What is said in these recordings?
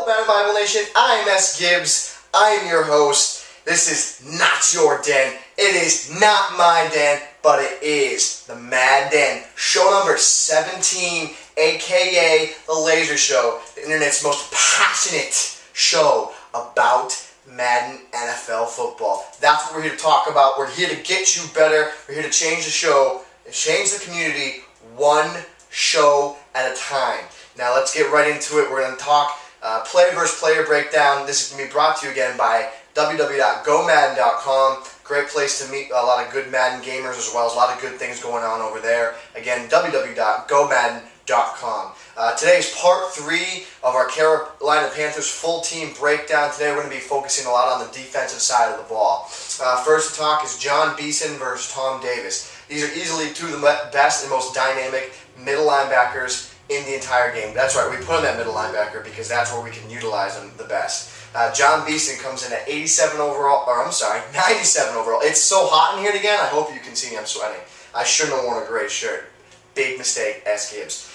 Madden Bible Nation. I am Sgibs. I am your host. This is not your den. It is not my den, but it is the Mad Den. Show number 17, aka The Laser Show, the internet's most passionate show about Madden NFL football. That's what we're here to talk about. We're here to get you better. We're here to change the show and change the community one show at a time. Now let's get right into it. We're going to talk player versus player breakdown. This is going to be brought to you again by www.gomadden.com. Great place to meet a lot of good Madden gamers, as well as a lot of good things going on over there. Again, www.gomadden.com. Today is part 3 of our Carolina Panthers full team breakdown. Today we're going to be focusing a lot on the defensive side of the ball. First to talk is Jon Beason versus Tom Davis. These are easily two of the best and most dynamic middle linebackers in the entire game. That's right, we put him at middle linebacker because that's where we can utilize him the best. Jon Beason comes in at 97 overall, or I'm sorry, 97 overall. It's so hot in here again, I hope you can see me, I'm sweating. I shouldn't have worn a gray shirt. Big mistake, Sgibs.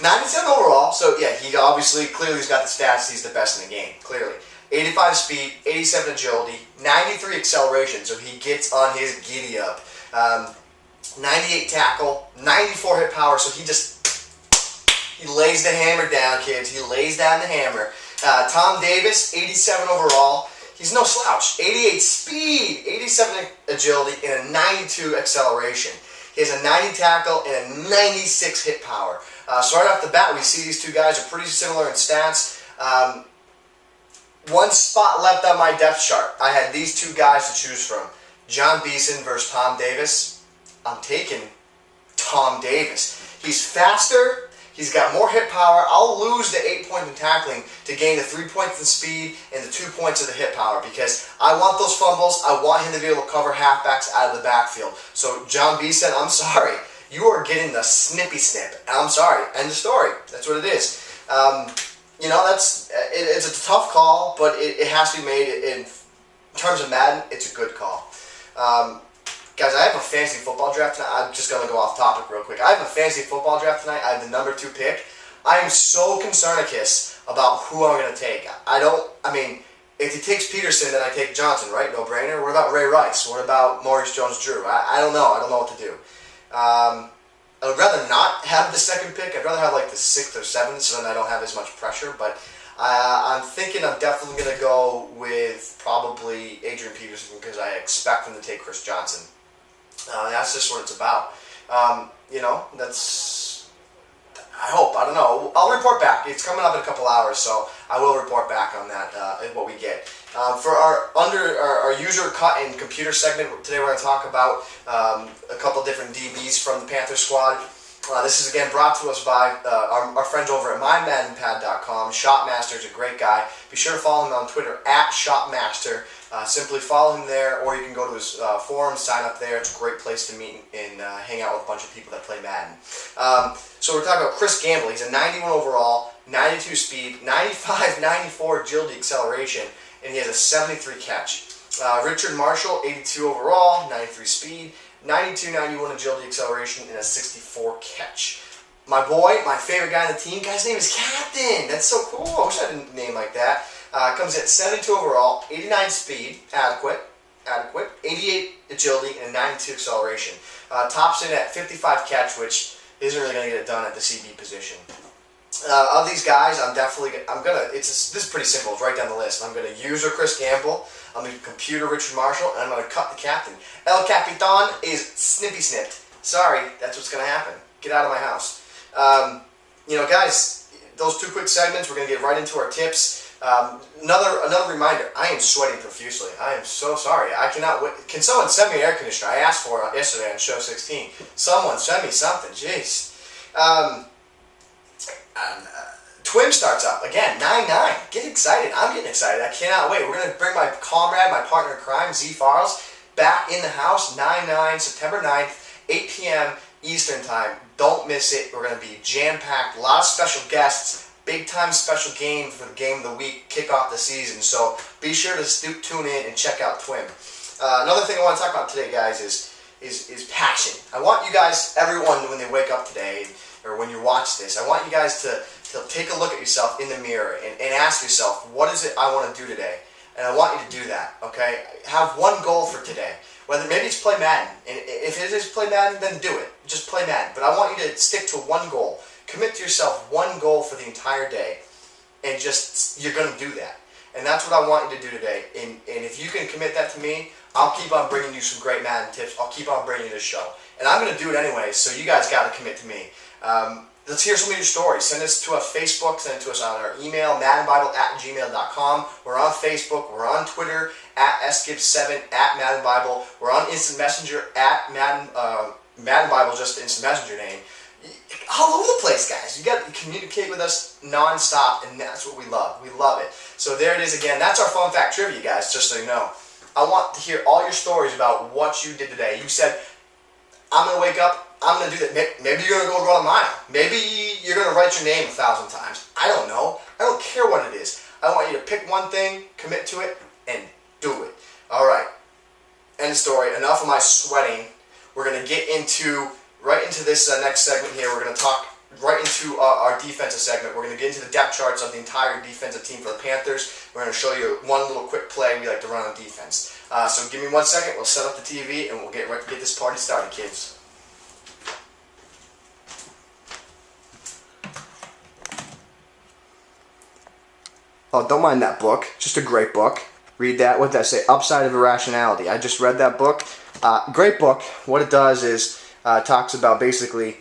97 overall, so yeah, he obviously, clearly he's got the stats, he's the best in the game, clearly. 85 speed, 87 agility, 93 acceleration, so he gets on his giddy up. 98 tackle, 94 hit power, so he lays the hammer down, kids. He lays down the hammer. Tom Davis, 87 overall. He's no slouch. 88 speed, 87 agility, and a 92 acceleration. He has a 90 tackle and a 96 hit power. So right off the bat, we see these two guys are pretty similar in stats. One spot left on my depth chart. I had these two guys to choose from. Jon Beason versus Tom Davis. I'm taking Tom Davis. He's faster. He's got more hit power. I'll lose the 8 points in tackling to gain the 3 points in speed and the 2 points of the hit power because I want those fumbles. I want him to be able to cover halfbacks out of the backfield. So Jon Beason, I'm sorry. You are getting the snippy snip. I'm sorry. End of story. That's what it is. You know, it's a tough call, but it has to be made. In terms of Madden, it's a good call. Guys, I have a fantasy football draft tonight. I'm just going to go off topic real quick. I have a fantasy football draft tonight. I have the number 2 pick. I am so concernicus about who I'm going to take. I mean, if he takes Peterson, then I take Johnson, right? No brainer. What about Ray Rice? What about Maurice Jones-Drew? I don't know. I don't know what to do. I would rather not have the 2nd pick. I'd rather have like the 6th or 7th so then I don't have as much pressure. But I'm thinking I'm definitely going to go with probably Adrian Peterson because I expect him to take Chris Johnson. That's just what it's about. You know, that's, I hope, I don't know. I'll report back. It's coming up in a couple hours, so I will report back on that, what we get. For our user cut and computer segment, today we're going to talk about a couple different DBs from the Panther squad. This is again brought to us by our friends over at mymaddenpad.com. Shopmaster is a great guy. Be sure to follow him on Twitter at Shopmaster. Simply follow him there, or you can go to his forum, sign up there. It's a great place to meet and hang out with a bunch of people that play Madden. So we're talking about Chris Gamble. He's a 91 overall, 92 speed, 95, 94 agility acceleration, and he has a 73 catch. Richard Marshall, 82 overall, 93 speed, 92, 91 agility acceleration, and a 64 catch. My boy, my favorite guy on the team, guy's name is Captain. That's so cool. I wish I had a name like that. Comes at 72 overall, 89 speed, adequate, 88 agility, and 92 acceleration. Tops in at 55 catch, which isn't really going to get it done at the CB position. Of these guys, this is pretty simple. It's right down the list. I'm going to use Chris Gamble. I'm going to computer Richard Marshall, and I'm going to cut the captain. El Capitan is snippy snipped. Sorry, that's what's going to happen. Get out of my house. You know, guys, those 2 quick segments, we're going to get right into our tips. Another reminder, I am sweating profusely. I am so sorry. I cannot wait. Can someone send me an air conditioner? I asked for it yesterday on show 16. Someone send me something. Jeez. Twim starts up again, 9-9. Get excited. I'm getting excited. I cannot wait. We're going to bring my comrade, my partner in crime, Z Farles, back in the house. 9-9, September 9th, 8 p.m. Eastern time. Don't miss it. We're going to be jam-packed. A lot of special guests. Big-time special game for the game of the week, kick off the season. So be sure to tune in and check out Twim. Another thing I want to talk about today, guys, is passion. I want you guys, everyone, when they wake up today, or when you watch this, I want you guys to take a look at yourself in the mirror and ask yourself, what is it I want to do today? And I want you to do that, okay? Have one goal for today. Whether maybe it's play Madden. And if it is play Madden, then do it. Just play Madden. But I want you to stick to one goal. Commit to yourself one goal for the entire day. And just, you're going to do that. And that's what I want you to do today. And if you can commit that to me, I'll keep on bringing you some great Madden tips. I'll keep on bringing you this show. And I'm going to do it anyway, so you guys got to commit to me. Let's hear some of your stories. Send us to us Facebook. Send it to us on our email, maddenbible@gmail.com. We're on Facebook. We're on Twitter, @Sgibs7, @MaddenBible. We're on Instant Messenger, @MaddenBible, just the Instant Messenger name. All over the place, guys. You got to communicate with us non-stop, and that's what we love. We love it. So there it is again. That's our fun fact trivia, guys, just so you know. I want to hear all your stories about what you did today. You said, I'm going to wake up, I'm going to do that. Maybe you're going to go run a mile. Maybe you're going to write your name 1,000 times. I don't know. I don't care what it is. I want you to pick one thing, commit to it, and do it. All right. End of story. Enough of my sweating. We're going to get right into this next segment here. We're going to talk right into our defensive segment. We're going to get into the depth charts of the entire defensive team for the Panthers. We're going to show you one little quick play we like to run on defense. So give me 1 second. We'll set up the TV and we'll get this party started, kids. Oh, don't mind that book. Just a great book. Read that. What did I say? Upside of Irrationality. I just read that book. Great book. What it does is talks about basically,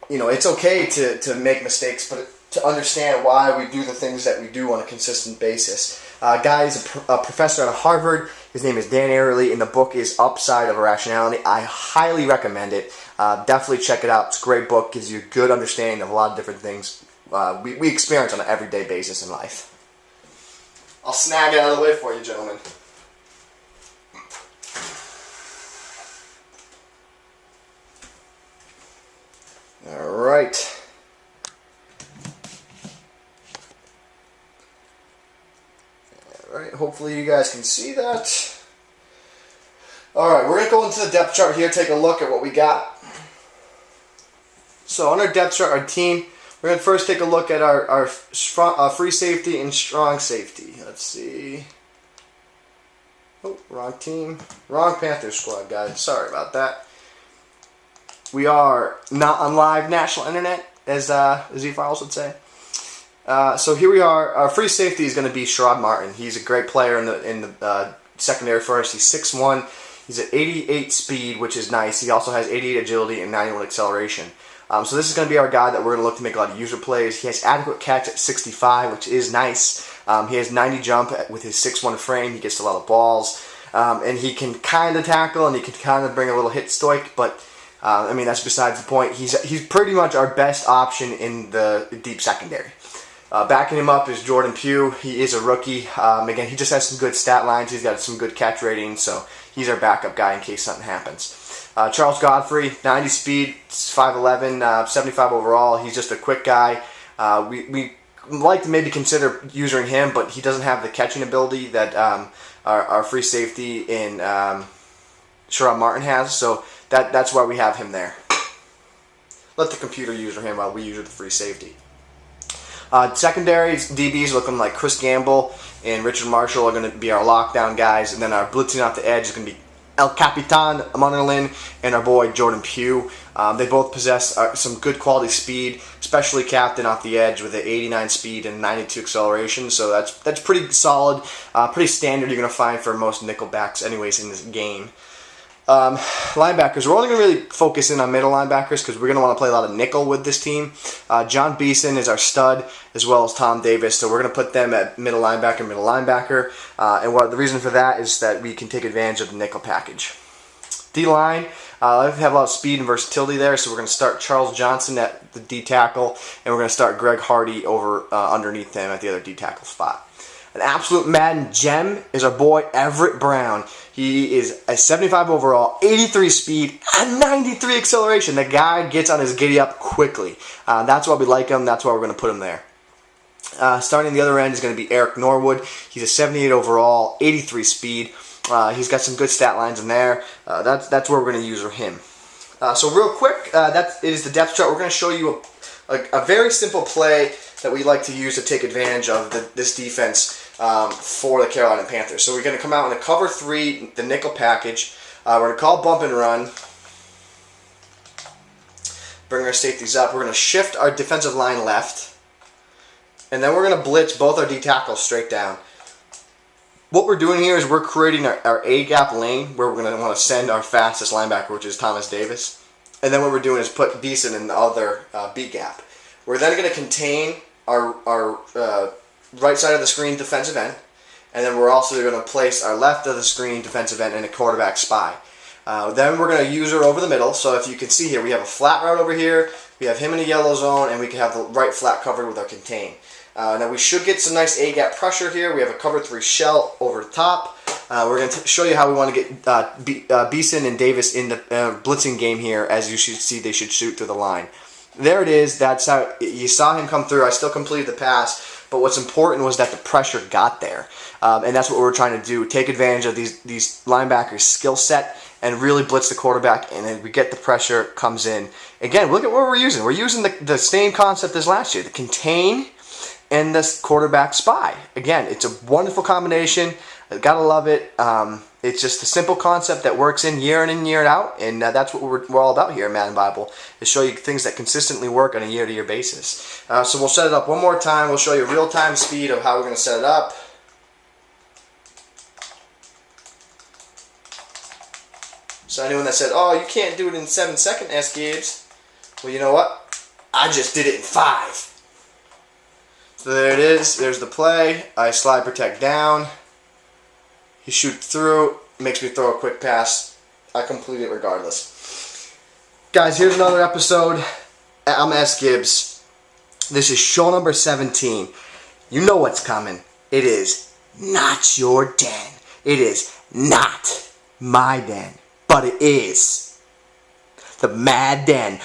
it's okay to make mistakes, but to understand why we do the things that we do on a consistent basis. Guy is a professor at Harvard. His name is Dan Ariely, and the book is Upside of Irrationality. I highly recommend it. Definitely check it out. It's a great book. Gives you a good understanding of a lot of different things we experience on an everyday basis in life. I'll snag it out of the way for you, gentlemen. All right. All right. Hopefully you guys can see that. All right. We're going to go into the depth chart here, take a look at what we got. So on our depth chart, our team, we're going to first take a look at our free safety and strong safety. Let's see. Oh, wrong team. Wrong Panthers squad, guys. Sorry about that. We are not on live national internet, as Z-Files would say. So here we are. Our free safety is going to be Sherrod Martin. He's a great player in the secondary for us. He's 6'1". He's at 88 speed, which is nice. He also has 88 agility and 91 acceleration. So this is going to be our guy that we're going to look to make a lot of user plays. He has adequate catch at 65, which is nice. He has 90 jump with his 6'1" frame. He gets a lot of balls. And he can kind of tackle and he can kind of bring a little hit stoik, but I mean, that's besides the point. He's pretty much our best option in the deep secondary. Backing him up is Jordan Pugh. He is a rookie. Again, he just has some good stat lines. He's got some good catch ratings, so he's our backup guy in case something happens. Charles Godfrey, 90 speed, 5'11", 75 overall. He's just a quick guy. We like to maybe consider using him, but he doesn't have the catching ability that our free safety in Sherrod Martin has, so that's why we have him there. Let the computer use him while we use the free safety. Secondary DBs looking like Chris Gamble and Richard Marshall are going to be our lockdown guys, and then our blitzing off the edge is going to be El Capitan Munnerlyn and our boy Jordan Pugh. They both possess some good quality speed, especially Captain off the edge with an 89 speed and 92 acceleration. So that's pretty solid, pretty standard you're going to find for most nickel backs anyways in this game. Linebackers, we're only going to really focus in on middle linebackers because we're going to want to play a lot of nickel with this team. Jon Beason is our stud, as well as Tom Davis, so we're going to put them at middle linebacker. And the reason for that is that we can take advantage of the nickel package. D-line, we have a lot of speed and versatility there, so we're going to start Charles Johnson at the D tackle, and we're going to start Greg Hardy over underneath him at the other D tackle spot. An absolute Madden gem is our boy Everett Brown. He is a 75 overall, 83 speed, and 93 acceleration. The guy gets on his giddy up quickly. That's why we like him. That's why we're going to put him there. Starting the other end is going to be Eric Norwood. He's a 78 overall, 83 speed. He's got some good stat lines in there. That's where we're going to use him. So real quick, that is the depth chart. We're going to show you a very simple play that we like to use to take advantage of this defense for the Carolina Panthers. So we're going to come out in a cover 3, the nickel package. We're going to call bump and run. Bring our safeties up. We're going to shift our defensive line left. And then we're going to blitz both our D tackles straight down. What we're doing here is we're creating our A-gap lane where we're going to want to send our fastest linebacker, which is Thomas Davis. And then what we're doing is put Beason in the other B-gap. We're then going to contain our right side of the screen defensive end. And then we're also going to place our left of the screen defensive end in a quarterback spy. Then we're going to use her over the middle. So if you can see here, we have a flat route over here. We have him in a yellow zone, and we can have the right flat covered with our contain. Now we should get some nice A-gap pressure here. We have a cover 3 shell over the top. We're going to show you how we want to get Beason and Davis in the blitzing game here. As you should see, they should shoot through the line. There it is. That's how you saw him come through. I still completed the pass, but what's important was that the pressure got there, and that's what we're trying to do. Take advantage of these linebackers' skill set and really blitz the quarterback, and then we get the pressure comes in. Again, look at what we're using. We're using the same concept as last year: the contain and this quarterback spy. Again, it's a wonderful combination. I gotta love it. It's just a simple concept that works in and year out, and that's what we're all about here in Madden Bible, is show you things that consistently work on a year-to-year basis. So we'll set it up one more time. We'll show you real-time speed of how we're going to set it up. So anyone that said, oh, you can't do it in 7 seconds, Sgibs. Well, you know what? I just did it in 5. So there it is. There's the play. I slide protect down. He shoots through, makes me throw a quick pass. I complete it regardless. Guys, here's another episode. I'm Sgibs. This is show number 17. You know what's coming. It is not your den. It is not my den. But it is the Mad Den